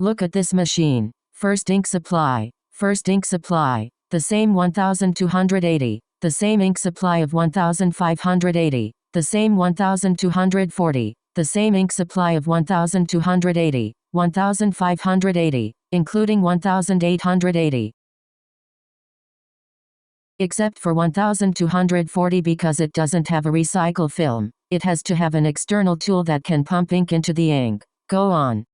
Look at this machine. First ink supply. First ink supply. The same 1280. The same ink supply of 1580. The same 1240. The same ink supply of 1280. 1580. Including 1880. Except for 1240 because it doesn't have a recycle film. It has to have an external tool that can pump ink into the ink. Go on.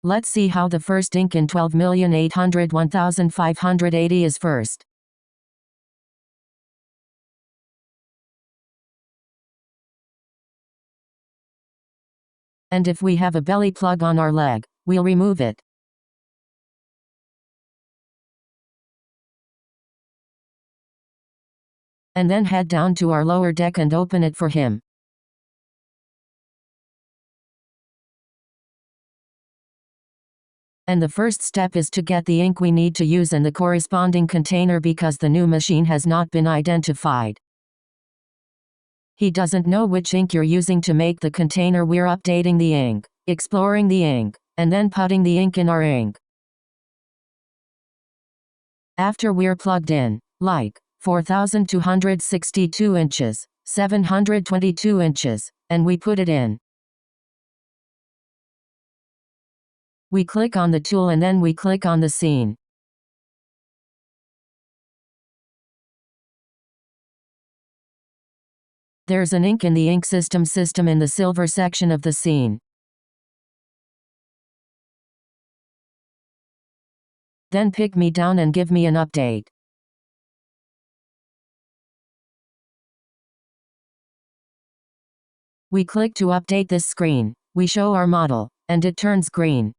Let's see how the first ink in 12,800,1580 is first. And if we have a belly plug on our leg, we'll remove it. And then head down to our lower deck and open it for him. And the first step is to get the ink we need to use and the corresponding container because the new machine has not been identified. He doesn't know which ink you're using to make the container. We're updating the ink, exploring the ink, and then putting the ink in our ink. After we're plugged in, like 4,262 inches, 722 inches, and we put it in. We click on the tool and then we click on the scene. There's an ink in the ink system in the silver section of the scene. Then pick me down and give me an update. We click to update this screen. We show our model, and it turns green.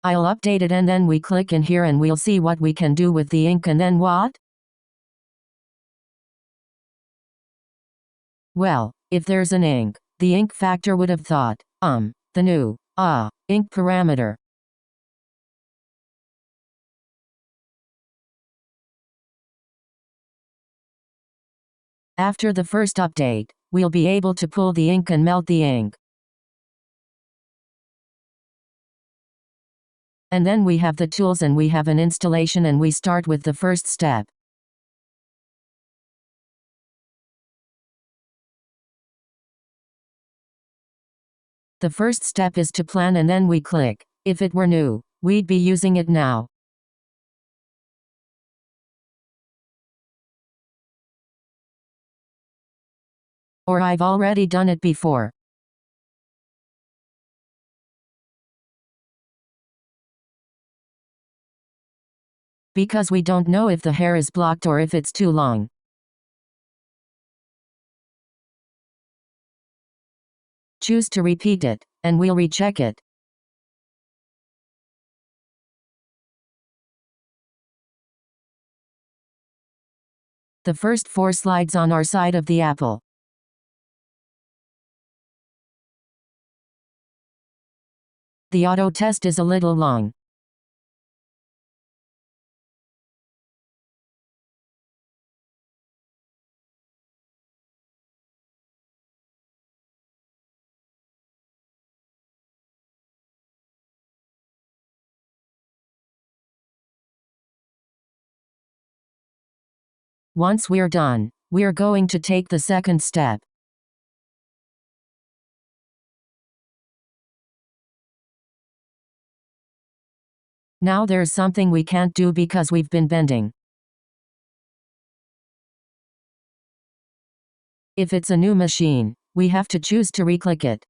I'll update it and then we click in here and we'll see what we can do with the ink and then what? Well, if there's an ink, the ink factor would have thought, the new, ink parameter. After the first update, we'll be able to pull the ink and melt the ink. And then we have the tools and we have an installation and we start with the first step. The first step is to plan and then we click. If it were new, we'd be using it now. Or I've already done it before. Because we don't know if the hair is blocked or if it's too long. Choose to repeat it, and we'll recheck it. The first 4 slides on our side of the apple. The auto test is a little long. Once we're done, we're going to take the second step. Now there's something we can't do because we've been bending. If it's a new machine, we have to choose to reclick it.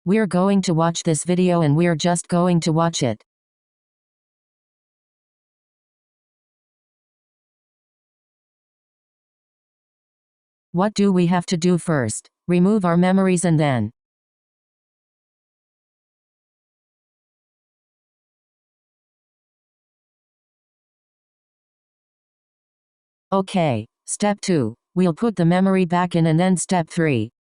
We're going to watch this video and we're just going to watch it. What do we have to do first? Remove our memories and then okay, step 2. We'll put the memory back in and then step 3.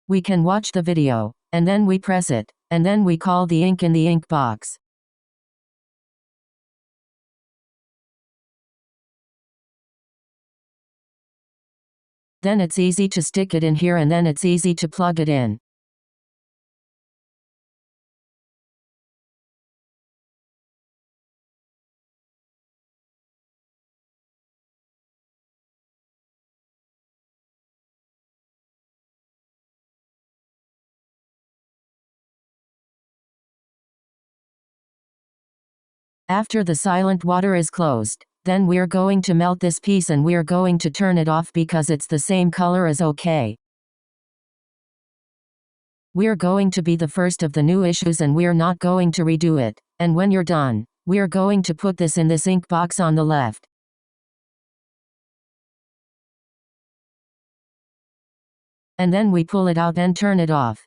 We can watch the video, and then we press it, and then we call the ink in the ink box. Then it's easy to stick it in here and then it's easy to plug it in. After the silent water is closed, then we're going to melt this piece and we're going to turn it off because it's the same color as OK. We're going to be the first of the new issues and we're not going to redo it. And when you're done, we're going to put this in this ink box on the left. And then we pull it out and turn it off.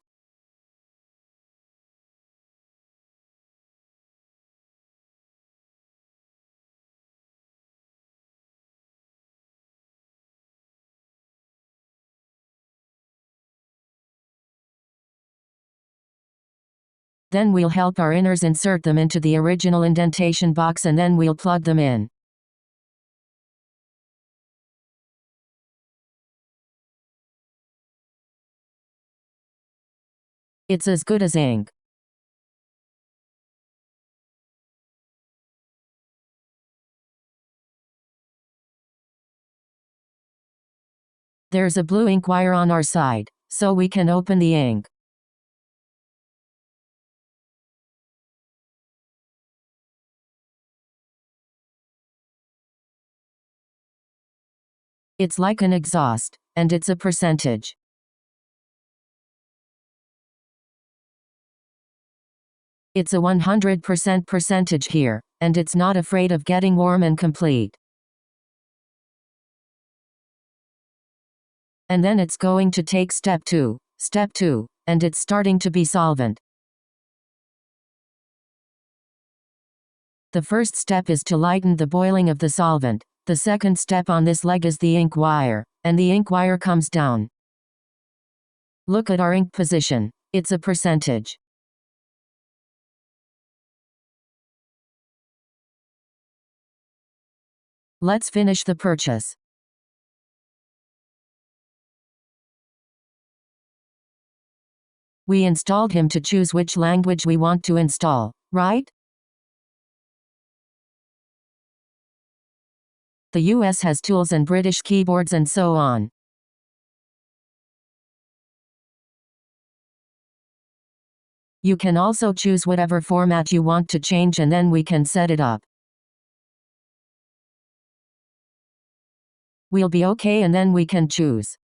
Then we'll help our inners insert them into the original indentation box and then we'll plug them in. It's as good as ink. There's a blue ink wire on our side, so we can open the ink. It's like an exhaust, and it's a percentage. It's a 100% percentage here, and it's not afraid of getting warm and complete. And then it's going to take step 2, and it's starting to be solvent. The first step is to lighten the boiling of the solvent. The second step on this leg is the ink wire, and the ink wire comes down. Look at our ink position. It's a percentage. Let's finish the purchase. We installed him to choose which language we want to install, right? The US has tools and British keyboards and so on. You can also choose whatever format you want to change and then we can set it up. We'll be okay and then we can choose.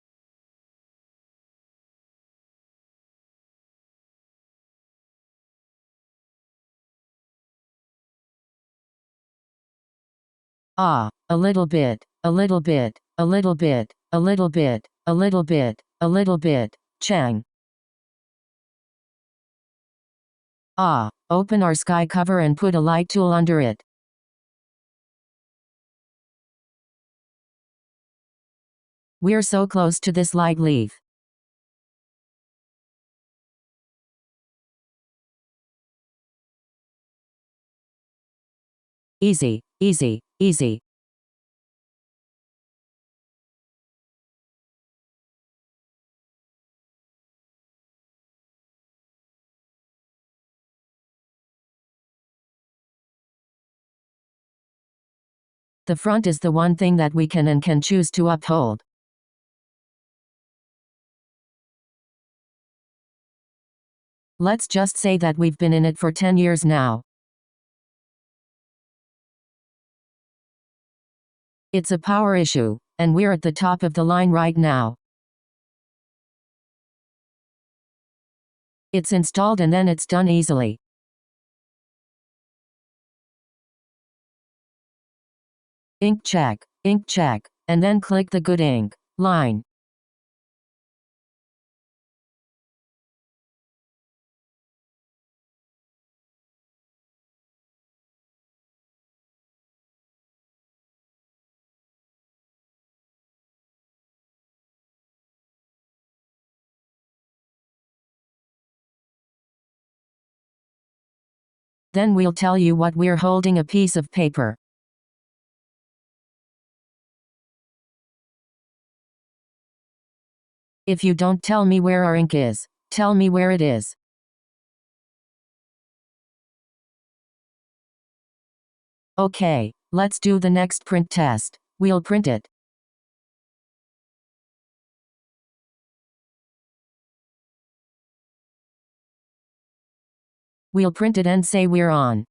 A little bit, a little bit, a little bit, a little bit, a little bit, a little bit, Chang. Open our sky cover and put a light tool under it. We're so close to this light leaf. Easy, easy, easy. The front is the one thing that we can choose to uphold. Let's just say that we've been in it for 10 years now. It's a power issue, and we're at the top of the line right now. It's installed and then it's done easily. Ink check, and then click the good ink line. Then we'll tell you what we're holding: a piece of paper. If you don't tell me where our ink is, tell me where it is. Okay, let's do the next print test. We'll print it. We'll print it and say we're on.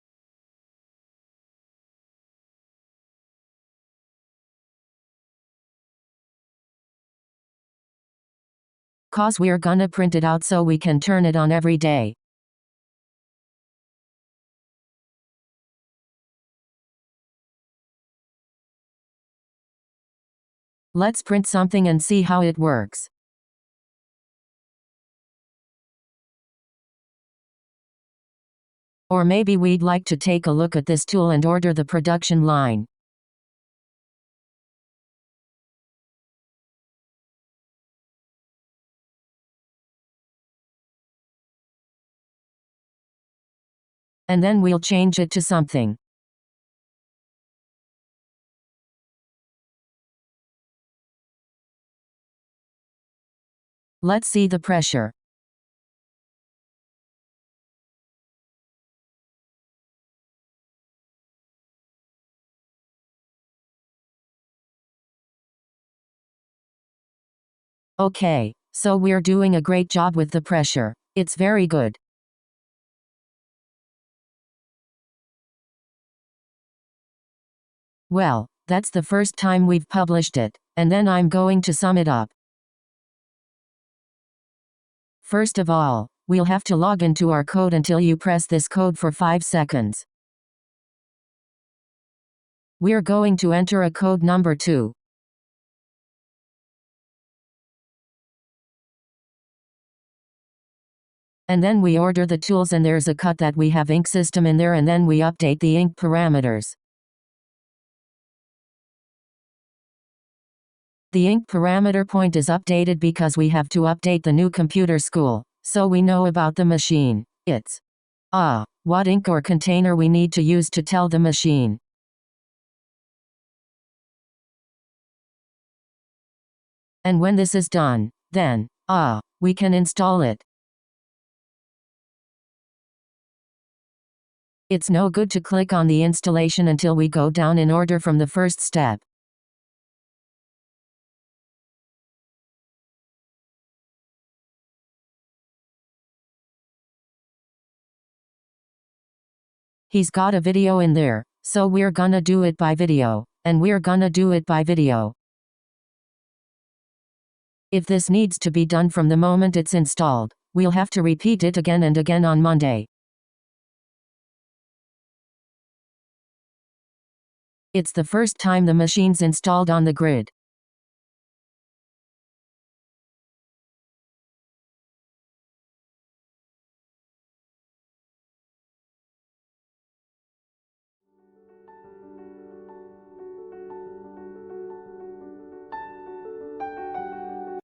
Cause we're gonna print it out so we can turn it on every day. Let's print something and see how it works. Or maybe we'd like to take a look at this tool and order the production line. And then we'll change it to something. Let's see the pressure. Okay, so we're doing a great job with the pressure. It's very good. Well, that's the first time we've published it, and then I'm going to sum it up. First of all, we'll have to log into our code until you press this code for 5 seconds. We're going to enter a code number 2. And then we order the tools and there's a cut that we have ink system in there, and then we update the ink parameters. The ink parameter point is updated because we have to update the new computer school, so we know about the machine. It's what ink or container we need to use to tell the machine. And when this is done, then we can install it. It's no good to click on the installation until we go down in order from the first step. He's got a video in there, so we're gonna do it by video, and we're gonna do it by video. If this needs to be done from the moment it's installed, we'll have to repeat it again and again on Monday. It's the first time the machine's installed on the grid.